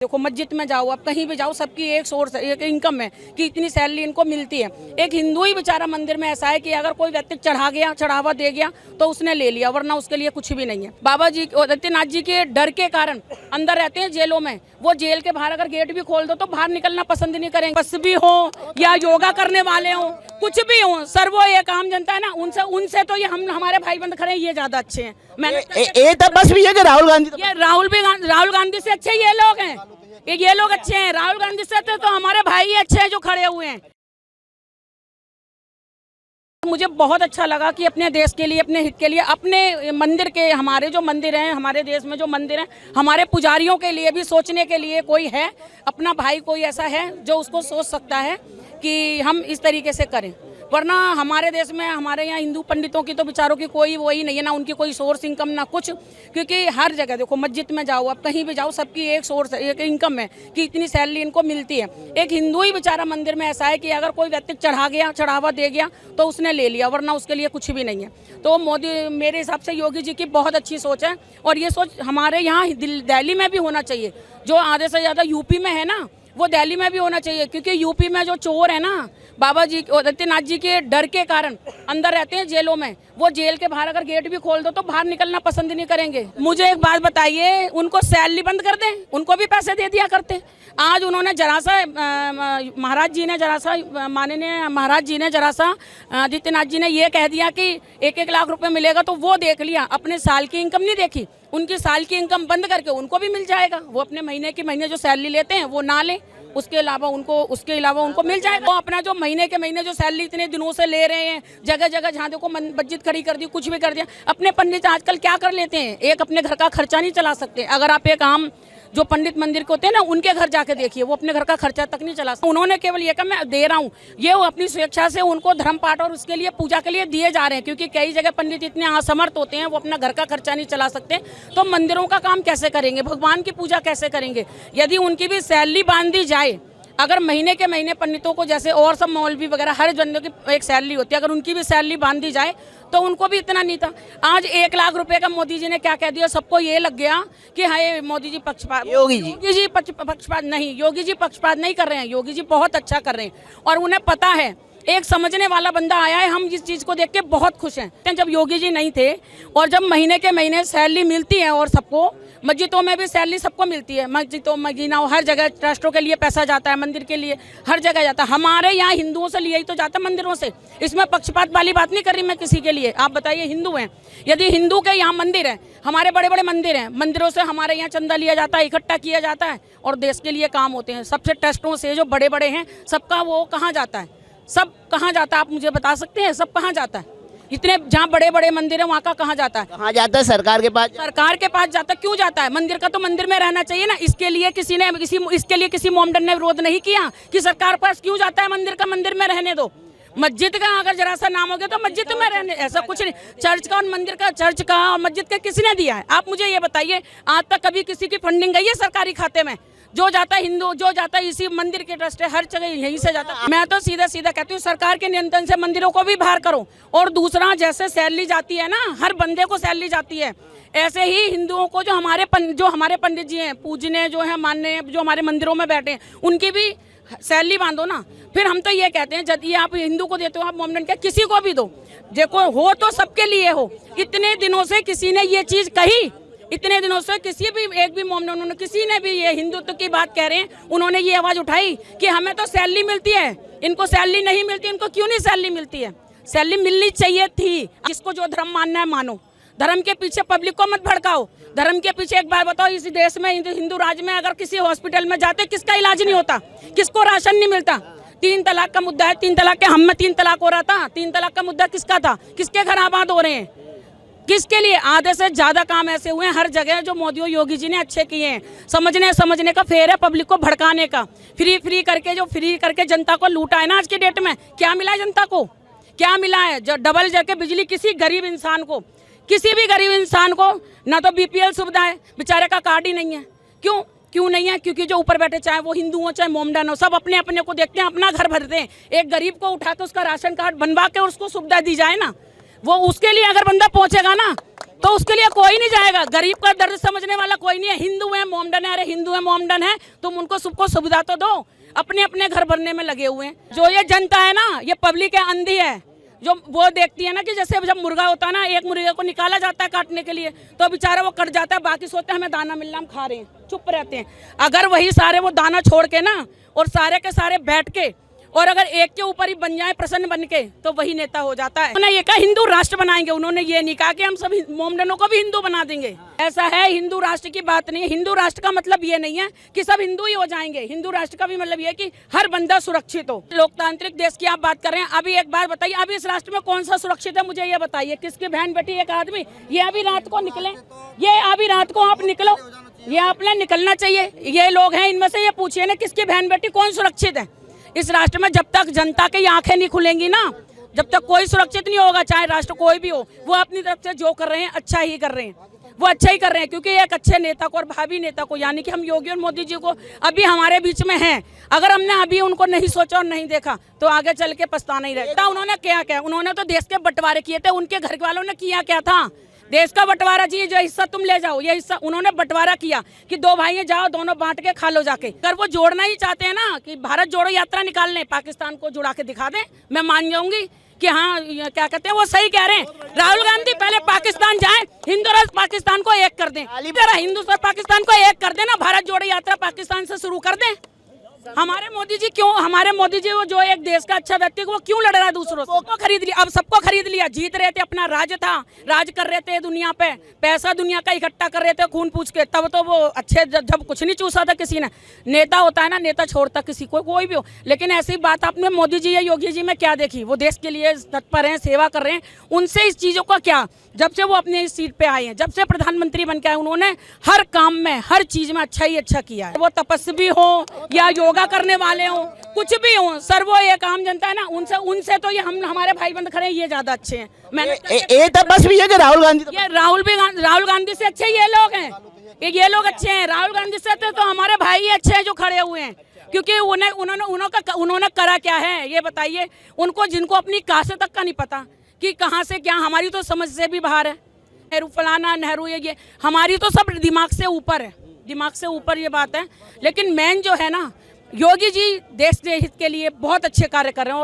देखो मस्जिद में जाओ, आप कहीं भी जाओ, सबकी एक सोर्स है, एक इनकम है कि इतनी सैलरी इनको मिलती है। एक हिंदू ही बेचारा मंदिर में ऐसा है कि अगर कोई व्यक्ति चढ़ावा दे गया तो उसने ले लिया, वरना उसके लिए कुछ भी नहीं है। बाबा जी आदित्यनाथ जी के डर के कारण अंदर रहते हैं जेलों में। वो जेल के बाहर अगर गेट भी खोल दो तो बाहर निकलना पसंद नहीं करेंगे। बस भी हो या योगा करने वाले हो, कुछ भी हो, सर वो एक आम जनता है ना, उनसे तो ये हमारे भाई बंद खड़े ये ज्यादा अच्छे हैं। मैंने तो बस भी है कि राहुल गांधी राहुल गांधी से अच्छे ये लोग हैं, ये लोग अच्छे हैं। राहुल गांधी से तो हमारे भाई ही अच्छे हैं जो खड़े हुए हैं। मुझे बहुत अच्छा लगा कि अपने देश के लिए, अपने हित के लिए, अपने मंदिर के, हमारे जो मंदिर हैं, हमारे देश में जो मंदिर हैं, हमारे पुजारियों के लिए भी सोचने के लिए कोई है, अपना भाई कोई ऐसा है जो उसको सोच सकता है कि हम इस तरीके से करें। वरना हमारे देश में, हमारे यहाँ हिंदू पंडितों की तो बेचारों की कोई वही नहीं है ना, उनकी कोई सोर्स इनकम ना कुछ। क्योंकि हर जगह देखो मस्जिद में जाओ, आप कहीं भी जाओ, सबकी एक सोर्स है, एक इनकम है कि इतनी सैलरी इनको मिलती है। एक हिंदू ही बेचारा मंदिर में ऐसा है कि अगर कोई व्यक्ति चढ़ावा दे गया तो उसने ले लिया, वरना उसके लिए कुछ भी नहीं है। तो मोदी, मेरे हिसाब से योगी जी की बहुत अच्छी सोच है, और ये सोच हमारे यहाँ दिल्ली में भी होना चाहिए। जो आधे से ज़्यादा यूपी में है ना, वो दिल्ली में भी होना चाहिए। क्योंकि यूपी में जो चोर है ना, बाबा जी आदित्यनाथ जी के डर के कारण अंदर रहते हैं जेलों में। वो जेल के बाहर अगर गेट भी खोल दो तो बाहर निकलना पसंद नहीं करेंगे। मुझे एक बात बताइए, उनको सैलरी बंद कर दें, उनको भी पैसे दे दिया करते। आज उन्होंने जरा सा माननीय महाराज जी ने जरा सा आदित्यनाथ जी ने ये कह दिया कि 1-1 लाख रुपए मिलेगा, तो वो देख लिया, अपने साल की इनकम नहीं देखी। उनकी साल की इनकम बंद करके उनको भी मिल जाएगा। वो अपने महीने की महीने जो सैलरी लेते हैं वो ना लें, उसके अलावा उनको मिल जाएगा। वो अपना जो महीने के महीने जो सैलरी इतने दिनों से ले रहे हैं, जगह जगह जहाँ देखो मस्जिद खड़ी कर दी, कुछ भी कर दिया। अपने पंडित आजकल क्या कर लेते हैं, एक अपने घर का खर्चा नहीं चला सकते। अगर आप एक आम जो पंडित मंदिर के होते हैं ना, उनके घर जाके देखिए, वो अपने घर का खर्चा तक नहीं चला सकते। उन्होंने केवल ये कहा मैं दे रहा हूँ, ये वो अपनी स्वेच्छा से उनको धर्म पाठ और उसके लिए पूजा के लिए दिए जा रहे हैं। क्योंकि कई जगह पंडित इतने असमर्थ होते हैं, वो अपना घर का खर्चा नहीं चला सकते, तो मंदिरों का काम कैसे करेंगे, भगवान की पूजा कैसे करेंगे। यदि उनकी भी सैलरी बांध दी जाए, अगर महीने के महीने पंडितों को जैसे और सब मौलवी वगैरह हर बंदे की एक सैलरी होती है, अगर उनकी भी सैलरी बांध दी जाए तो उनको भी इतना नहीं था। आज 1 लाख रुपए का मोदी जी ने क्या कह दिया, सबको ये लग गया कि हाँ मोदी जी पक्षपात, योगी जी पक्षपात नहीं, योगी जी पक्षपात नहीं कर रहे हैं। योगी जी बहुत अच्छा कर रहे हैं और उन्हें पता है, एक समझने वाला बंदा आया है। हम इस चीज़ को देख के बहुत खुश हैं। जब योगी जी नहीं थे और जब महीने के महीने सैलरी मिलती है, और सबको मस्जिदों में भी सैलरी सबको मिलती है, मस्जिदों मदीना हर जगह ट्रस्टों के लिए पैसा जाता है, मंदिर के लिए हर जगह जाता है। हमारे यहाँ हिंदुओं से लिया ही तो जाता है मंदिरों से। इसमें पक्षपात वाली बात नहीं कर रही मैं किसी के लिए। आप बताइए, हिंदू हैं, यदि हिंदू के यहाँ मंदिर है, हमारे बड़े बड़े मंदिर हैं, मंदिरों से हमारे यहाँ चंदा लिया जाता है, इकट्ठा किया जाता है और देश के लिए काम होते हैं। सबसे ट्रस्टों से जो बड़े बड़े हैं, सबका वो कहाँ जाता है, सब कहाँ जाता है, आप मुझे बता सकते हैं, सब कहाँ जाता है? इतने जहाँ बड़े बड़े मंदिर है वहाँ का कहाँ जाता है? कहाँ जाता है? सरकार के पास। सरकार के पास जाता है। क्यों जाता है? मंदिर का तो मंदिर में रहना चाहिए ना। इसके लिए किसी मोमडन ने विरोध नहीं किया कि सरकार पास क्यों जाता है मंदिर का, मंदिर में रहने दो। मस्जिद का अगर जरा सा नाम हो गया तो मस्जिद में रहने, ऐसा कुछ नहीं। चर्च का और मंदिर का, चर्च का और मस्जिद का किसने दिया है? आप मुझे ये बताइए, आज तक कभी किसी की फंडिंग गई है सरकारी खाते में? जो जाता है हिंदू, जो जाता है इसी मंदिर के ट्रस्ट है, हर जगह यहीं से जाता है। मैं तो सीधा सीधा कहती हूँ, सरकार के नियंत्रण से मंदिरों को भी बाहर करो। और दूसरा, जैसे सैलरी जाती है ना, हर बंदे को सैलरी जाती है, ऐसे ही हिंदुओं को जो हमारे पंडित जी हैं, पूजने जो है, मानने, जो हमारे मंदिरों में बैठे हैं, उनकी भी सैलरी बांधो ना। फिर हम तो ये कहते हैं, यदि आप हिंदू को देते हो, आप मोमडन क्या किसी को भी दो। देखो हो तो सबके लिए हो। इतने दिनों से किसी ने ये चीज कही, इतने दिनों से किसी भी एक भी मोमडन, उन्होंने किसी ने भी ये हिंदुत्व की बात कह रहे हैं, उन्होंने ये आवाज उठाई कि हमें तो सैलरी मिलती है, इनको सैलरी नहीं मिलती। इनको क्यों नहीं सैलरी मिलती है? सैलरी मिलनी चाहिए थी। जिसको जो धर्म मानना है मानो, धर्म के पीछे पब्लिक को मत भड़काओ। धर्म के पीछे एक बार बताओ, इस देश में, हिंदू राज्य में, अगर किसी हॉस्पिटल में जाते किसका इलाज नहीं होता, किसको राशन नहीं मिलता? 3 तलाक का मुद्दा है, 3 तलाक के हम में 3 तलाक हो रहा था। 3 तलाक का मुद्दा किसका था? किसके घर आबाद हो रहे हैं? किसके लिए? आधे से ज्यादा काम ऐसे हुए हैं हर जगह जो मोदी और योगी जी ने अच्छे किए हैं। समझने का फेर है पब्लिक को भड़काने का। फ्री करके जनता को लूटा है ना। आज की डेट में क्या मिला है जनता को? क्या मिला है? जो डबल जगह बिजली किसी गरीब इंसान को, किसी भी गरीब इंसान को ना तो BPL सुविधा है, बेचारे का कार्ड ही नहीं है। क्यों नहीं है? क्योंकि जो ऊपर बैठे, चाहे वो हिंदू हो चाहे मोमडन हो, सब अपने अपने को देखते हैं, अपना घर भरते हैं। एक गरीब को उठा के उसका राशन कार्ड बनवा के उसको सुविधा दी जाए ना, वो उसके लिए अगर बंदा पहुंचेगा ना, तो उसके लिए कोई नहीं जाएगा। गरीब का दर्द समझने वाला कोई नहीं है। हिंदू है मोमडन है, अरे हिंदू है मोमडन है, तुम उनको सबको सुविधा तो दो। अपने अपने घर भरने में लगे हुए हैं। जो ये जनता है ना, ये पब्लिक है, अंधी है, जो वो देखती है ना कि जैसे जब मुर्गा होता है ना, एक मुर्गे को निकाला जाता है काटने के लिए, तो बेचारा वो कट जाता है, बाकी सोचते हैं हमें दाना मिल रहा, हम खा रहे हैं, चुप रहते हैं। अगर वही सारे वो दाना छोड़ के ना और सारे के सारे बैठ के और अगर एक के ऊपर ही बन जाए प्रसन्न बन के, तो वही नेता हो जाता है। उन्होंने ये कहा हिंदू राष्ट्र बनाएंगे, उन्होंने ये नहीं कहा कि हम सब मोमडनों को भी हिंदू बना देंगे। ऐसा है, हिंदू राष्ट्र की बात नहीं है। हिंदू राष्ट्र का मतलब ये नहीं है कि सब हिंदू ही हो जाएंगे। हिंदू राष्ट्र का भी मतलब ये है कि हर बंदा सुरक्षित हो। लोकतांत्रिक देश की आप बात कर रहे हैं। अभी एक बात बताइए, अभी इस राष्ट्र में कौन सा सुरक्षित है, मुझे ये बताइए। किसकी बहन बेटी, एक आदमी, ये अभी रात को निकले, ये अभी रात को आप निकलो, ये आपने निकलना चाहिए। ये लोग हैं, इनमें से ये पूछिए ना किसकी बहन बेटी कौन सुरक्षित है इस राष्ट्र में। जब तक जनता की आंखें नहीं खुलेंगी ना, जब तक कोई सुरक्षित नहीं होगा, चाहे राष्ट्र कोई भी हो। वो अपनी तरफ से जो कर रहे हैं अच्छा ही कर रहे हैं, वो अच्छा ही कर रहे हैं, क्योंकि एक अच्छे नेता को और भावी नेता को, यानी कि हम योगी और मोदी जी को अभी हमारे बीच में हैं। अगर हमने अभी उनको नहीं सोचा और नहीं देखा तो आगे चल के पछताना ही रहेगा। उन्होंने क्या, उन्होंने तो देश के बंटवारे किए थे। उनके घर वालों ने किया क्या था? देश का बंटवारा जी, जो हिस्सा तुम ले जाओ, ये हिस्सा उन्होंने बंटवारा किया कि दो भाई जाओ, दोनों बांट के खा लो जाके। अगर वो जोड़ना ही चाहते हैं ना कि भारत जोड़ो यात्रा निकाल लें, पाकिस्तान को जुड़ा के दिखा दें, मैं मान जाऊंगी कि हाँ, क्या कहते हैं, वो सही कह रहे हैं। राहुल गांधी पहले पाकिस्तान जाएं, हिंदू राष्ट्र पाकिस्तान को एक कर दें, हिंदू और पाकिस्तान को एक कर देना, भारत जोड़ो यात्रा पाकिस्तान से शुरू कर दें। हमारे मोदी जी क्यों, हमारे मोदी जी वो जो एक देश का अच्छा व्यक्ति, वो क्यों लड़ रहा है दूसरों से? सबको खरीद लिया, अब सबको खरीद लिया। जीत रहे थे, अपना राज था, राज कर रहे थे दुनिया पे, पैसा दुनिया का इकट्ठा कर रहे थे खून पूछ के। तब तो वो अच्छे, जब कुछ नहीं चूसा था किसी ने। नेता होता है ना, नेता छोड़ता किसी को, कोई भी हो। लेकिन ऐसी बात आपने मोदी जी या योगी जी में क्या देखी? वो देश के लिए तत्पर हैं, सेवा कर रहे हैं। उनसे इस चीजों का क्या, जब से वो अपने इस सीट पे आए हैं, जब से प्रधानमंत्री बन के आए, उन्होंने हर काम में, हर चीज में अच्छा ही अच्छा किया है। वो तपस्वी हो या योगा करने वाले हो, कुछ भी हो, सर वो एक आम जनता है ना, उनसे तो ये हम हमारे भाई बंद खड़े हैं, ये ज्यादा अच्छे हैं। मैंने तपस्वी है कि राहुल गांधी? ये राहुल गांधी से अच्छे ये लोग हैं, ये लोग अच्छे हैं। राहुल गांधी से तो हमारे भाई ही अच्छे हैं जो खड़े हुए हैं, क्योंकि उन्होंने करा क्या है ये बताइए उनको, जिनको अपनी कासे तक का नहीं पता कि कहाँ से क्या। हमारी तो समझ से भी बाहर है। नेहरू फलाना, नेहरू ये हमारी तो सब दिमाग से ऊपर है, दिमाग से ऊपर ये बात है। लेकिन मेन जो है ना, योगी जी देश हित के लिए बहुत अच्छे कार्य कर रहे हैं।